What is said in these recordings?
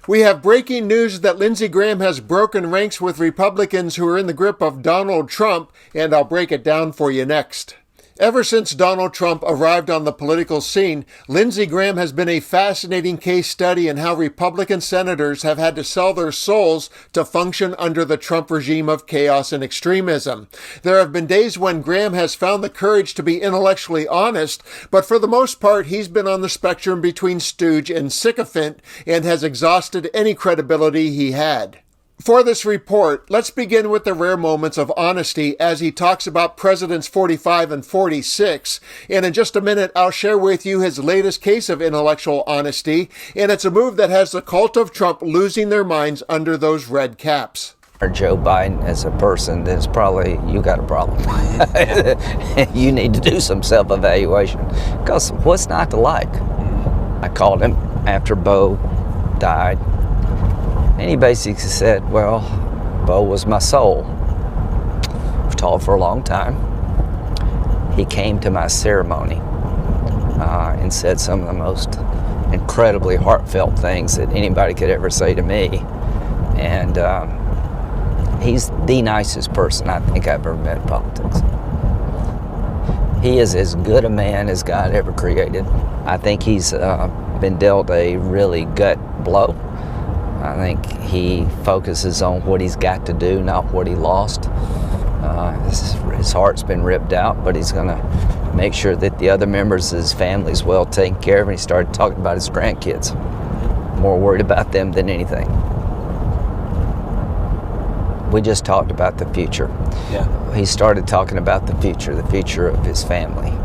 We have breaking news that Lindsey Graham has broken ranks with Republicans who are in the grip of Donald Trump, and I'll break it down for you next. Ever since Donald Trump arrived on the political scene, Lindsey Graham has been a fascinating case study in how Republican senators have had to sell their souls to function under the Trump regime of chaos and extremism. There have been days when Graham has found the courage to be intellectually honest, but for the most part, he's been on the spectrum between stooge and sycophant and has exhausted any credibility he had. For this report, let's begin with the rare moments of honesty as he talks about Presidents 45 and 46. And in just a minute, I'll share with you his latest case of intellectual honesty. And it's a move that has the cult of Trump losing their minds under those red caps. Joe Biden as a person, then it's probably you got a problem. You need to do some self-evaluation, because what's not to like? I called him after Bo died. And he basically said, well, Bo was my soul. We've talked for a long time. He came to my ceremony and said some of the most incredibly heartfelt things that anybody could ever say to me. And he's the nicest person I think I've ever met in politics. He is as good a man as God ever created. I think he's been dealt a really gut blow. I think he focuses on what he's got to do, not what he lost. His heart's been ripped out, but he's going to make sure that the other members of his family is well taken care of. And he started talking about his grandkids. More worried about them than anything. We just talked about the future. Yeah. He started talking about the future of his family.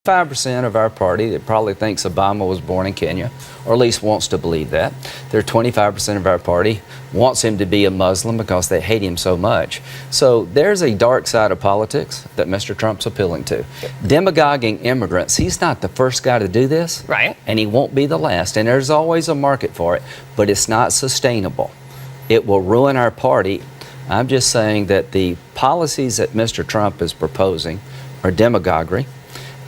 5% of our party that probably thinks Obama was born in Kenya, or at least wants to believe that. There are 25% of our party wants him to be a Muslim because they hate him so much. So there's a dark side of politics that Mr. Trump's appealing to. Demagoguing immigrants, he's not the first guy to do this, right? And he won't be the last, and there's always a market for it, but it's not sustainable. It will ruin our party. I'm just saying that the policies that Mr. Trump is proposing are demagoguery.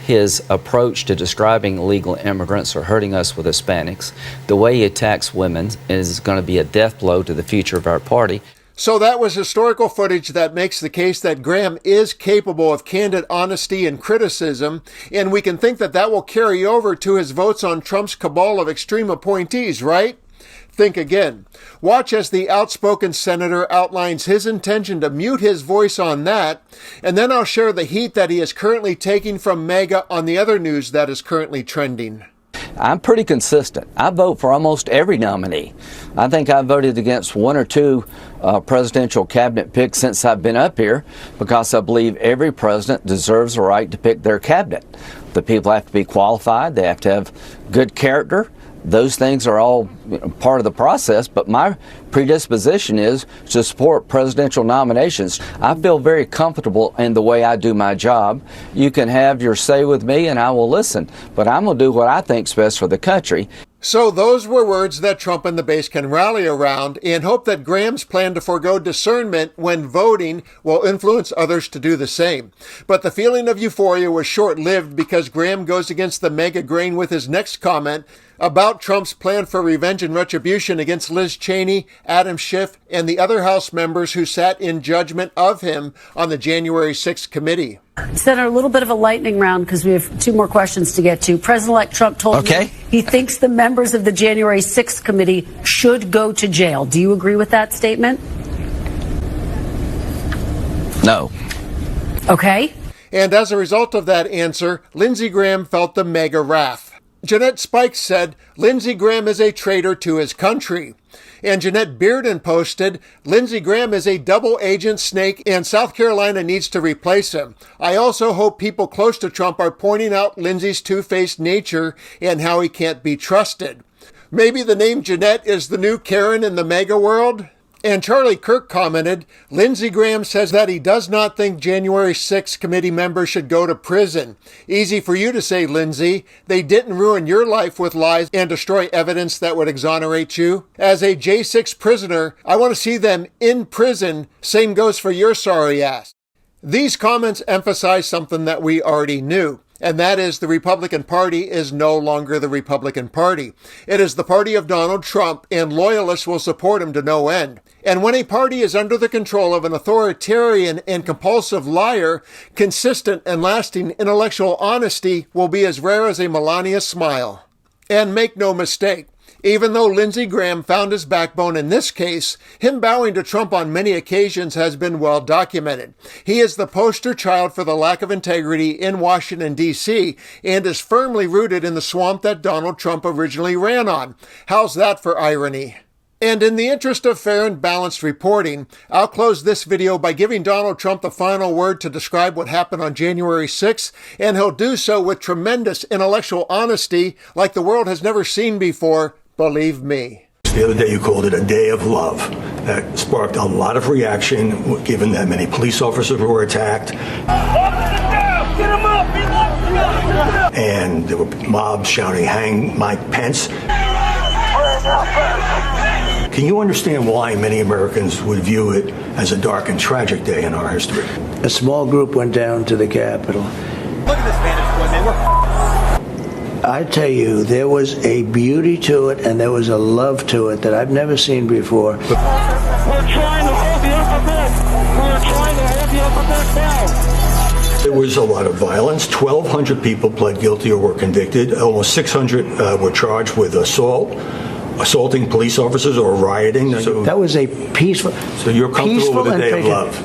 His approach to describing illegal immigrants or hurting us with Hispanics, the way he attacks women is going to be a death blow to the future of our party. So that was historical footage that makes the case that Graham is capable of candid honesty and criticism, and we can think that that will carry over to his votes on Trump's cabal of extreme appointees, right? Think again. Watch as the outspoken senator outlines his intention to mute his voice on that, and then I'll share the heat that he is currently taking from MAGA on the other news that is currently trending. I'm pretty consistent. I vote for almost every nominee. I think I voted against one or two presidential cabinet picks since I've been up here, because I believe every president deserves the right to pick their cabinet. The people have to be qualified. They have to have good character. Those things are all part of the process, but my predisposition is to support presidential nominations. I feel very comfortable in the way I do my job. You can have your say with me and I will listen, but I'm going to do what I think is best for the country. So those were words that Trump and the base can rally around and hope that Graham's plan to forego discernment when voting will influence others to do the same. But the feeling of euphoria was short-lived because Graham goes against the mega grain with his next comment about Trump's plan for revenge and retribution against Liz Cheney, Adam Schiff, and the other House members who sat in judgment of him on the January 6th committee. Senator, a little bit of a lightning round because we have two more questions to get to. President-elect Trump told me he thinks the members of the January 6th committee should go to jail. Do you agree with that statement? No. Okay. And as a result of that answer, Lindsey Graham felt the mega wrath. Jeanette Spikes said, Lindsey Graham is a traitor to his country. And Jeanette Bearden posted, Lindsey Graham is a double agent snake and South Carolina needs to replace him. I also hope people close to Trump are pointing out Lindsey's two-faced nature and how he can't be trusted. Maybe the name Jeanette is the new Karen in the MAGA world? And Charlie Kirk commented, Lindsey Graham says that he does not think January 6th committee members should go to prison. Easy for you to say, Lindsey. They didn't ruin your life with lies and destroy evidence that would exonerate you. As a J6 prisoner, I want to see them in prison. Same goes for your sorry ass. These comments emphasize something that we already knew. and that is the Republican Party is no longer the Republican Party. It is the party of Donald Trump, and loyalists will support him to no end. And when a party is under the control of an authoritarian and compulsive liar, consistent and lasting intellectual honesty will be as rare as a Melania smile. And make no mistake, even though Lindsey Graham found his backbone in this case, him bowing to Trump on many occasions has been well documented. He is the poster child for the lack of integrity in Washington, D.C., and is firmly rooted in the swamp that Donald Trump originally ran on. How's that for irony? And in the interest of fair and balanced reporting, I'll close this video by giving Donald Trump the final word to describe what happened on January 6th, and he'll do so with tremendous intellectual honesty like the world has never seen before, believe me. The other day you called it a day of love. That sparked a lot of reaction, given that many police officers were attacked. Get him up! And there were mobs shouting, "Hang Mike Pence." Can you understand why many Americans would view it as a dark and tragic day in our history? A small group went down to the Capitol. Look at this vantage point, man. I tell you, there was a beauty to it and there was a love to it that I've never seen before. We're trying to hold the alphabet. We're trying to hold the alphabet down. There was a lot of violence. 1,200 people pled guilty or were convicted. Almost 600 were charged with assaulting police officers or rioting. That was a peaceful. So you're comfortable with a day of love?